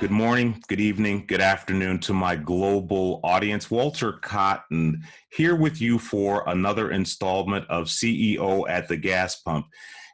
Good morning, good evening, good afternoon to my global audience. Walter Cotton here with you for another installment of CEO at the Gas Pump.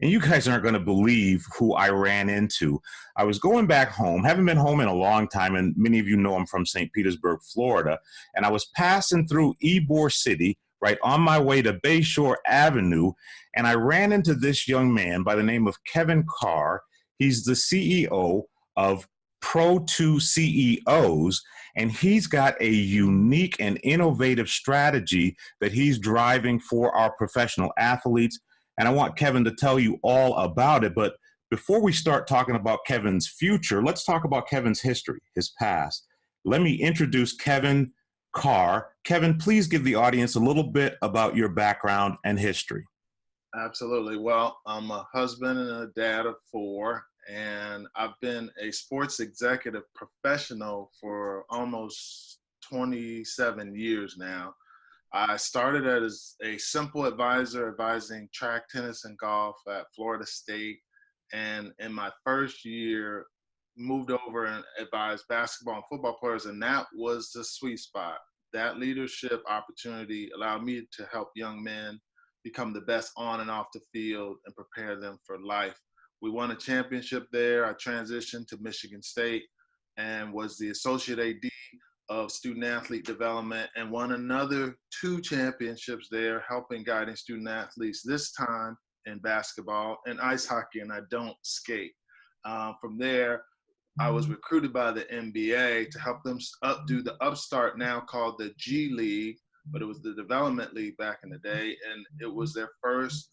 And you guys aren't going to believe who I ran into. I was going back home, haven't been home in a long time, and many of you know I'm from St. Petersburg, Florida. And I was passing through Ybor City, right on my way to Bayshore Avenue, and I ran into this young man by the name of Kevin Carr. He's the CEO of Pro2 CEOs, and he's got a unique and innovative strategy that he's driving for our professional athletes. And I want Kevin to tell you all about it. But before we start talking about Kevin's future, let's talk about Kevin's history, his past. Let me introduce Kevin Carr. Kevin, please give the audience a little bit about your background and history. Absolutely. Well, I'm a husband and a dad of four, and I've been a sports executive professional for almost 27 years now. I started as a simple advisor advising track, tennis, and golf at Florida State. And in my first year, moved over and advised basketball and football players, and that was the sweet spot. That leadership opportunity allowed me to help young men become the best on and off the field and prepare them for life. We won a championship there. I transitioned to Michigan State and was the associate AD of student athlete development and won another 2 championships there, helping guiding student athletes, this time in basketball and ice hockey, and I don't skate. From there, I was recruited by the NBA to help them do the upstart, now called the G League, but it was the development league back in the day, and it was their first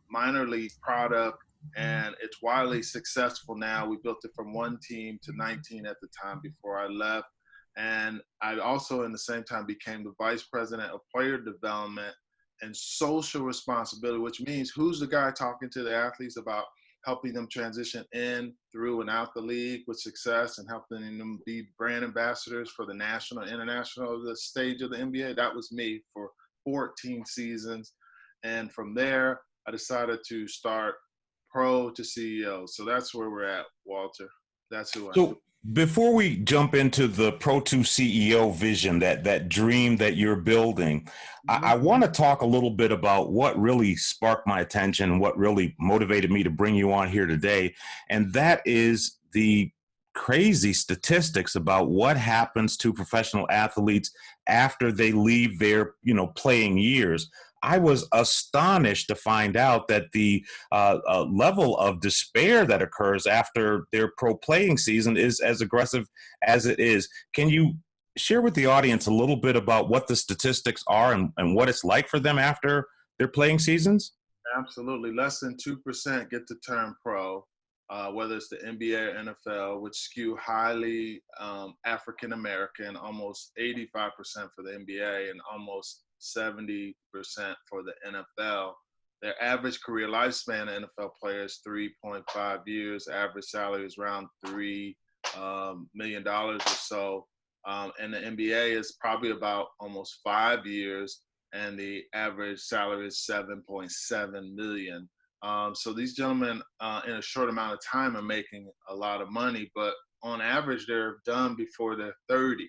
minor league product, and it's wildly successful now. We built it from 1 team to 19 at the time before I left, and I also in the same time became the vice president of player development and social responsibility, which means who's the guy talking to the athletes about helping them transition in, through, and out the league with success, and helping them be brand ambassadors for the national and international the stage of the NBA. That was me for 14 seasons. And from there, I decided to start Pro to CEO. So that's where we're at, Walter. That's who I am. Before we jump into the Pro2 CEO vision, that dream that you're building, I want to talk a little bit about what really sparked my attention, what really motivated me to bring you on here today. And that is the crazy statistics about what happens to professional athletes after they leave their, playing years. I was astonished to find out that the level of despair that occurs after their pro playing season is as aggressive as it is. Can you share with the audience a little bit about what the statistics are and what it's like for them after their playing seasons? Absolutely. Less than 2% get to turn pro, whether it's the NBA or NFL, which skew highly African-American, almost 85% for the NBA and almost 70% for the NFL. Their average career lifespan of NFL players 3.5 years. Average salary is around $3 million or so. And the NBA is probably about almost 5 years, and the average salary is $7.7 million. So these gentlemen in a short amount of time are making a lot of money, but on average, they're done before they're 30.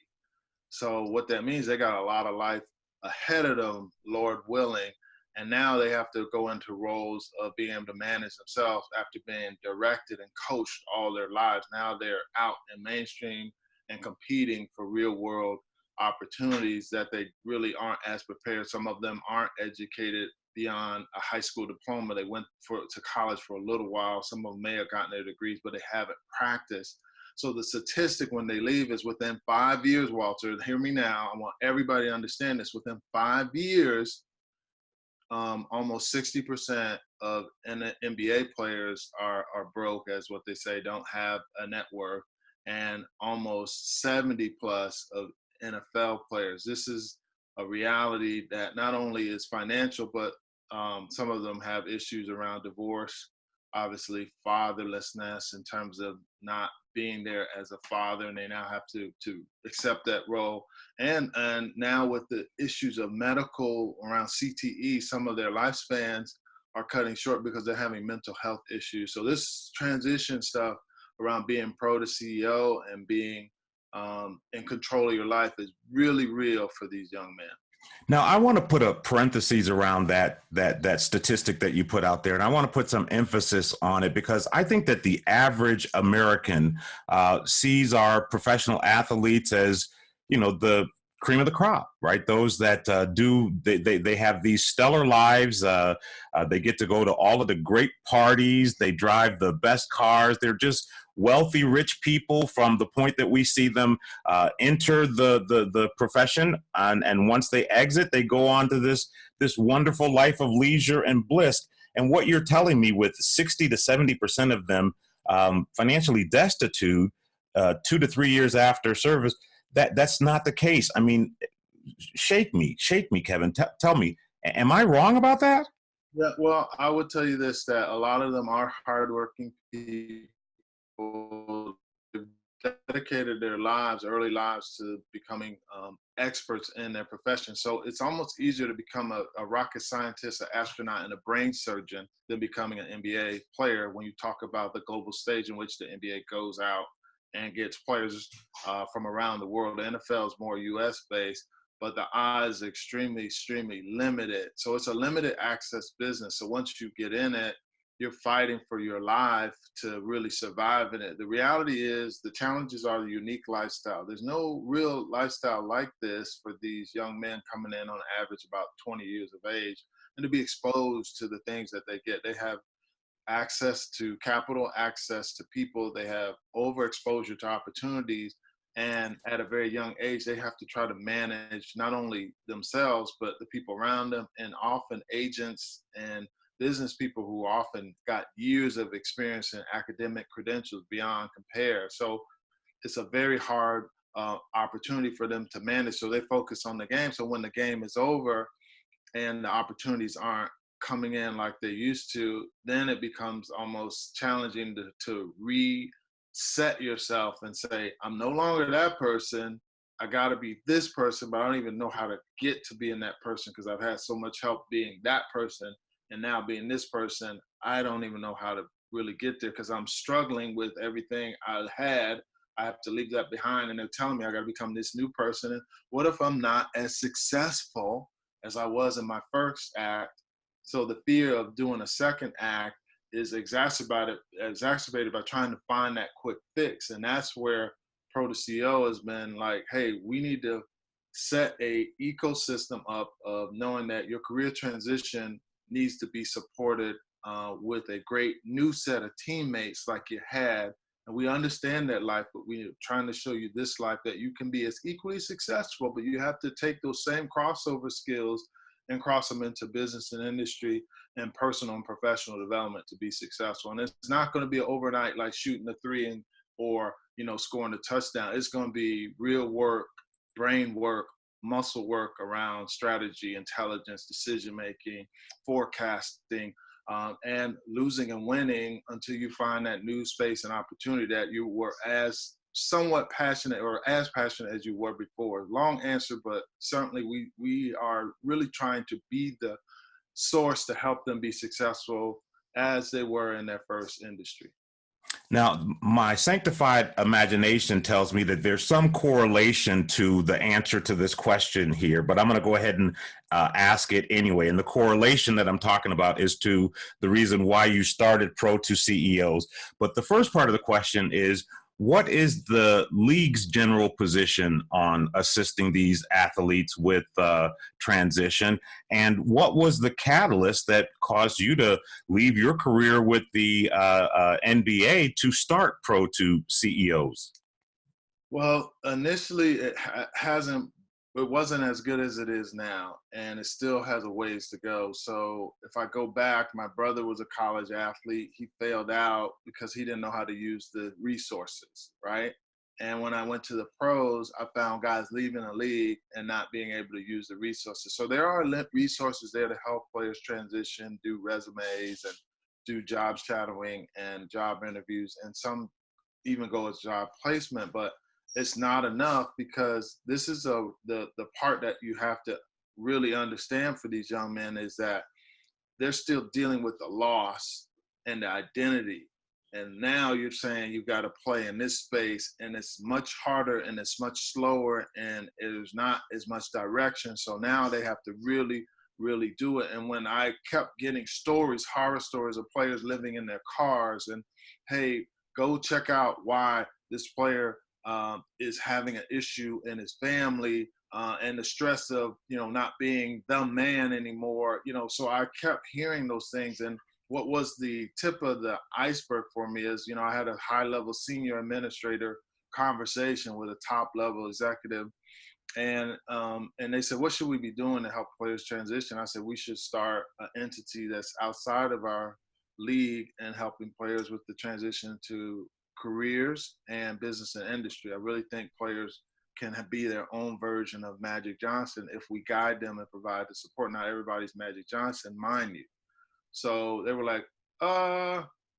So what that means, they got a lot of life ahead of them, Lord willing, and now they have to go into roles of being able to manage themselves after being directed and coached all their lives. Now they're out in mainstream and competing for real world opportunities that they really aren't as prepared. Some of them aren't educated beyond a high school diploma. They went to college for a little while. Some of them may have gotten their degrees, but they haven't practiced. So the statistic when they leave is within 5 years, Walter, hear me now, I want everybody to understand this, within 5 years, almost 60% of NBA players are broke, as what they say, don't have a net worth, and almost 70 plus of NFL players. This is a reality that not only is financial, but some of them have issues around divorce, obviously fatherlessness in terms of not being there as a father, and they now have to accept that role. And now with the issues of medical around CTE, some of their lifespans are cutting short because they're having mental health issues. So this transition stuff around being pro to CEO and being in control of your life is really real for these young men. Now, I want to put a parentheses around that statistic that you put out there, and I want to put some emphasis on it because I think that the average American sees our professional athletes as, the cream of the crop, right? Those that they have these stellar lives. They get to go to all of the great parties. They drive the best cars. They're just wealthy, rich people from the point that we see them enter the profession, and once they exit, they go on to this wonderful life of leisure and bliss. And what you're telling me, with 60 to 70% of them financially destitute 2 to 3 years after service, that's not the case. I mean, shake me, Kevin. Tell me, am I wrong about that? Yeah, well, I would tell you this, that a lot of them are hardworking people. They've dedicated their lives, early lives, to becoming experts in their profession. So it's almost easier to become a rocket scientist, an astronaut, and a brain surgeon than becoming an NBA player when you talk about the global stage in which the NBA goes out and gets players from around the world. The NFL is more US based, but the odds are extremely limited. So it's a limited access business. So once you get in it, you're fighting for your life to really survive in it. The reality is the challenges are the unique lifestyle. There's no real lifestyle like this for these young men coming in on average about 20 years of age, and to be exposed to the things that they get. They have access to capital, access to people, they have overexposure to opportunities. And at a very young age, they have to try to manage not only themselves, but the people around them, and often agents and business people who often got years of experience and academic credentials beyond compare. So it's a very hard opportunity for them to manage. So they focus on the game. So when the game is over and the opportunities aren't coming in like they used to, then it becomes almost challenging to reset yourself and say, I'm no longer that person. I got to be this person, but I don't even know how to get to being that person because I've had so much help being that person. And now being this person, I don't even know how to really get there because I'm struggling with everything I had. I have to leave that behind, and they're telling me I got to become this new person. And what if I'm not as successful as I was in my first act? So the fear of doing a second act is exacerbated by trying to find that quick fix. And that's where Pro to CEO has been like, hey, we need to set a ecosystem up of knowing that your career transition needs to be supported with a great new set of teammates like you had. And we understand that life, but we're trying to show you this life that you can be as equally successful, but you have to take those same crossover skills and cross them into business and industry and personal and professional development to be successful. And it's not going to be overnight like shooting a three or scoring a touchdown. It's going to be real work, brain work, muscle work around strategy, intelligence, decision making, forecasting, and losing and winning until you find that new space and opportunity that you were as somewhat passionate or as passionate as you were before. Long answer, but certainly we are really trying to be the source to help them be successful as they were in their first industry. Now, my sanctified imagination tells me that there's some correlation to the answer to this question here, but I'm going to go ahead and ask it anyway. And the correlation that I'm talking about is to the reason why you started Pro to CEOs. But the first part of the question is, what is the league's general position on assisting these athletes with transition? And what was the catalyst that caused you to leave your career with the NBA to start Pro to CEOs? Well, initially it wasn't as good as it is now, and it still has a ways to go. So if I go back, my brother was a college athlete. He failed out because he didn't know how to use the resources, right? And when I went to the pros, I found guys leaving the league and not being able to use the resources. So there are resources there to help players transition, do resumes, and do job shadowing and job interviews, and some even go as job placement. But it's not enough, because this is the part that you have to really understand for these young men is that they're still dealing with the loss and the identity. And now you're saying you've got to play in this space, and it's much harder and it's much slower, and there's not as much direction. So now they have to really, really do it. And when I kept getting stories, horror stories of players living in their cars, and hey, go check out why this player is having an issue in his family, and the stress of not being the man anymore. So I kept hearing those things. And what was the tip of the iceberg for me is, I had a high level senior administrator conversation with a top level executive, and they said, what should we be doing to help players transition? I said, we should start an entity that's outside of our league and helping players with the transition to careers and business and industry. I really think players can be their own version of Magic Johnson if we guide them and provide the support. Not everybody's Magic Johnson, mind you. So they were like,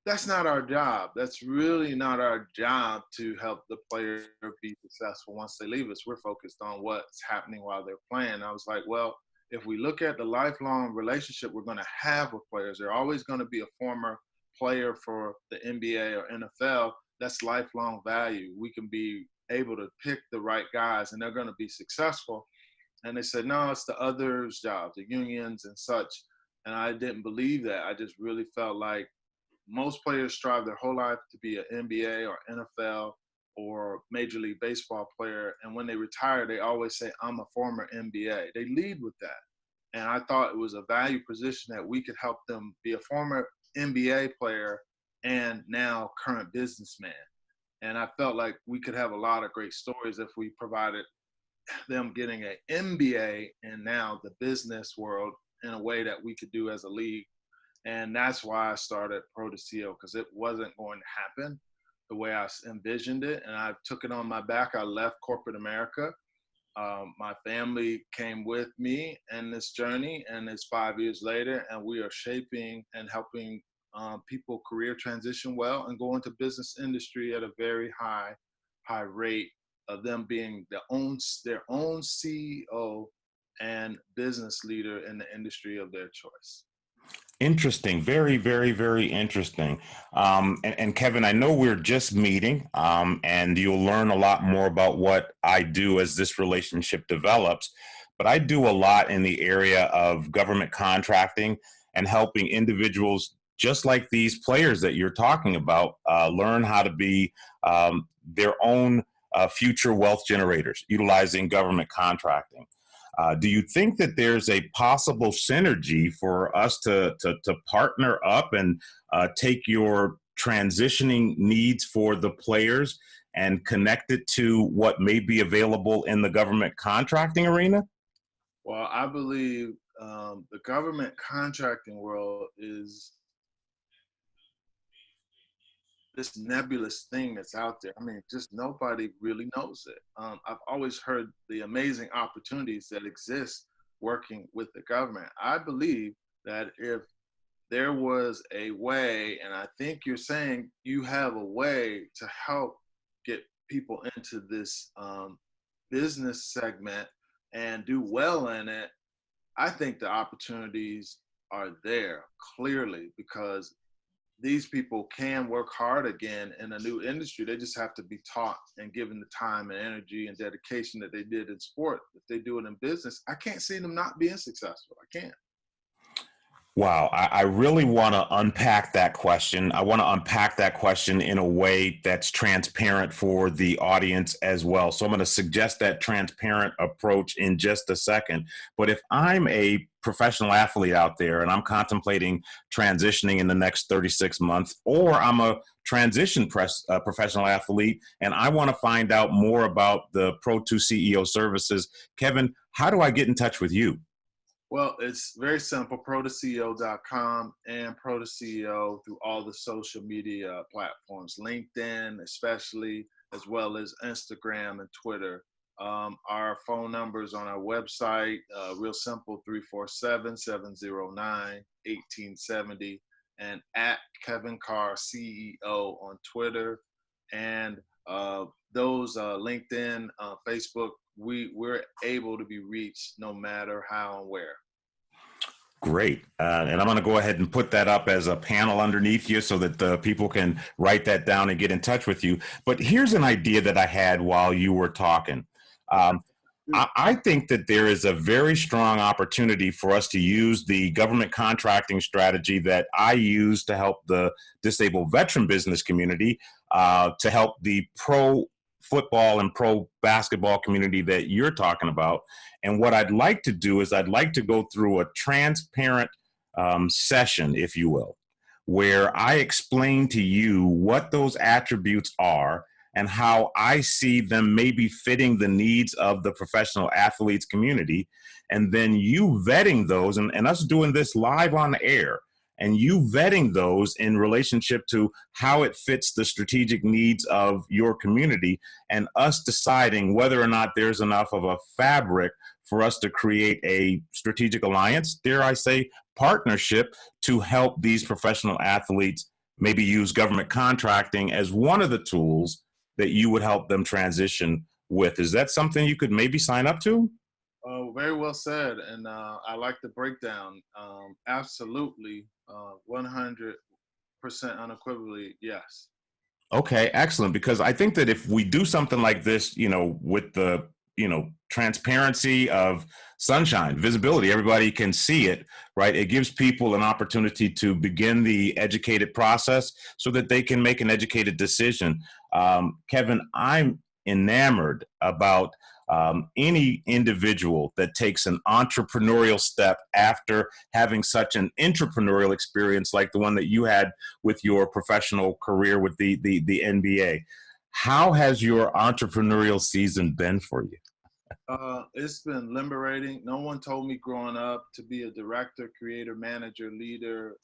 that's not our job. That's really not our job to help the player be successful once they leave us. We're focused on what's happening while they're playing. I was like, well, if we look at the lifelong relationship we're going to have with players, they're always going to be a former player for the NBA or NFL. That's lifelong value. We can be able to pick the right guys and they're going to be successful. And they said, no, it's the others' jobs, the unions and such. And I didn't believe that. I just really felt like most players strive their whole life to be an NBA or NFL or Major League Baseball player. And when they retire, they always say, I'm a former NBA. They lead with that. And I thought it was a value position that we could help them be a former NBA player and now current businessman. And I felt like we could have a lot of great stories if we provided them getting an MBA and now the business world in a way that we could do as a league. And that's why I started Pro to CEO, because it wasn't going to happen the way I envisioned it. And I took it on my back. I left corporate America. My family came with me in this journey, and it's 5 years later, and we are shaping and helping people career transition well and go into business industry at a very high rate of them being their own CEO and business leader in the industry of their choice. Interesting. Very, very, very interesting. And Kevin, I know we're just meeting, and you'll learn a lot more about what I do as this relationship develops. But I do a lot in the area of government contracting and helping individuals just like these players that you're talking about learn how to be their own future wealth generators utilizing government contracting. Do you think that there's a possible synergy for us to partner up and take your transitioning needs for the players and connect it to what may be available in the government contracting arena? Well, I believe the government contracting world is this nebulous thing that's out there. I mean, just nobody really knows it. I've always heard the amazing opportunities that exist working with the government. I believe that if there was a way, and I think you're saying you have a way to help get people into this business segment and do well in it, I think the opportunities are there clearly, because these people can work hard again in a new industry. They just have to be taught and given the time and energy and dedication that they did in sport. If they do it in business, I can't see them not being successful. I can't. Wow, I really want to unpack that question. I want to unpack that question in a way that's transparent for the audience as well. So I'm going to suggest that transparent approach in just a second. But if I'm a professional athlete out there and I'm contemplating transitioning in the next 36 months, or I'm a transition professional athlete and I want to find out more about the Pro2 CEO services, Kevin, how do I get in touch with you? Well, it's very simple, pro2ceo.com and Pro2CEO through all the social media platforms, LinkedIn especially, as well as Instagram and Twitter. Our phone numbers on our website, real simple, 347-709-1870, and at Kevin Carr CEO on Twitter. And those LinkedIn, Facebook, we're able to be reached no matter how and where. Great. And I'm going to go ahead and put that up as a panel underneath you so that the people can write that down and get in touch with you. But here's an idea that I had while you were talking. I think that there is a very strong opportunity for us to use the government contracting strategy that I use to help the disabled veteran business community, to help the pro football and pro basketball community that you're talking about. And what I'd like to do is I'd like to go through a transparent session, if you will, where I explain to you what those attributes are and how I see them maybe fitting the needs of the professional athletes community. And then you vetting those and us doing this live on the air, and you vetting those in relationship to how it fits the strategic needs of your community, and us deciding whether or not there's enough of a fabric for us to create a strategic alliance, dare I say, partnership to help these professional athletes maybe use government contracting as one of the tools that you would help them transition with. Is that something you could maybe sign up to? Very well said, and I like the breakdown. Absolutely, 100% unequivocally, yes. Okay, excellent. Because I think that if we do something like this, with the, transparency of sunshine, visibility, everybody can see it, right? It gives people an opportunity to begin the educated process so that they can make an educated decision. Kevin, I'm enamored about any individual that takes an entrepreneurial step after having such an entrepreneurial experience like the one that you had with your professional career with the NBA. How has your entrepreneurial season been for you? It's been liberating. No one told me growing up to be a director, creator, manager, leader,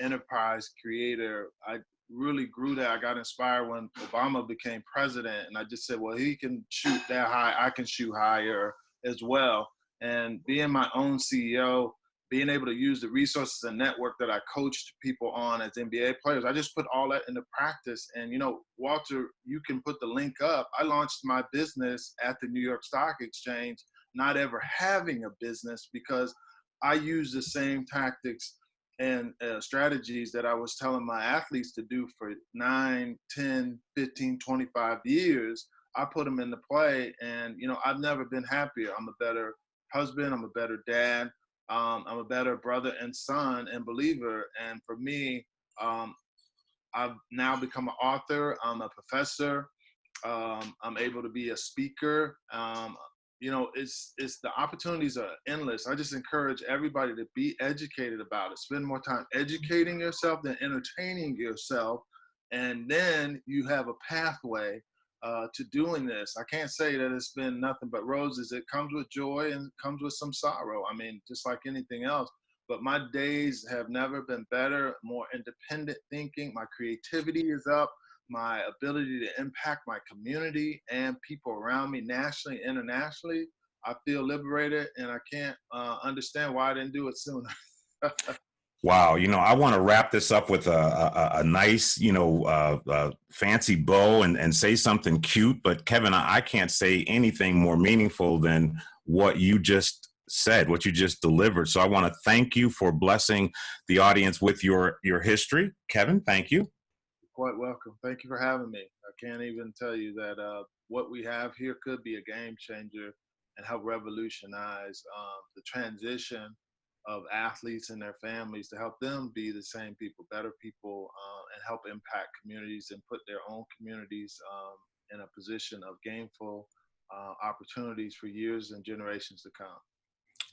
enterprise creator. I really grew that. I got inspired when Obama became president, and I just said, well, he can shoot that high, I can shoot higher as well. And being my own CEO, being able to use the resources and network that I coached people on as NBA players, I just put all that into practice. And, Walter, you can put the link up. I launched my business at the New York Stock Exchange, not ever having a business, because I use the same tactics and strategies that I was telling my athletes to do for 9, 10, 15, 25 years. I put them into play, and, I've never been happier. I'm a better husband. I'm a better dad. I'm a better brother and son and believer. And for me, I've now become an author. I'm a professor. I'm able to be a speaker. It's the opportunities are endless. I just encourage everybody to be educated about it. Spend more time educating yourself than entertaining yourself. And then you have a pathway to doing this. I can't say that it's been nothing but roses. It comes with joy and comes with some sorrow. I mean, just like anything else. But my days have never been better, more independent thinking. My creativity is up. My ability to impact my community and people around me nationally, internationally. I feel liberated, and I can't understand why I didn't do it sooner. Wow, I want to wrap this up with a nice, fancy bow and say something cute. But Kevin, I can't say anything more meaningful than what you just said, what you just delivered. So I want to thank you for blessing the audience with your history. Kevin, thank you. You're quite welcome. Thank you for having me. I can't even tell you that what we have here could be a game changer and help revolutionize the transition of athletes and their families, to help them be the same people, better people, and help impact communities and put their own communities in a position of gainful opportunities for years and generations to come.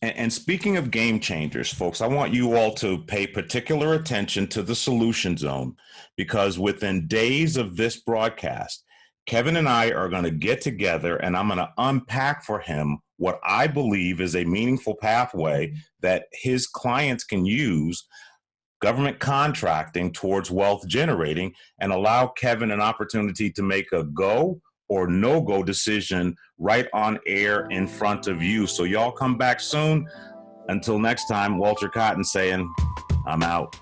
And speaking of game changers, folks, I want you all to pay particular attention to the Solution Zone, because within days of this broadcast, Kevin and I are going to get together and I'm going to unpack for him what I believe is a meaningful pathway that his clients can use, government contracting towards wealth generating, and allow Kevin an opportunity to make a go or no-go decision right on air in front of you. So y'all come back soon. Until next time, Walter Cotton saying, I'm out.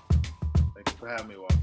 Thank you for having me, Walter.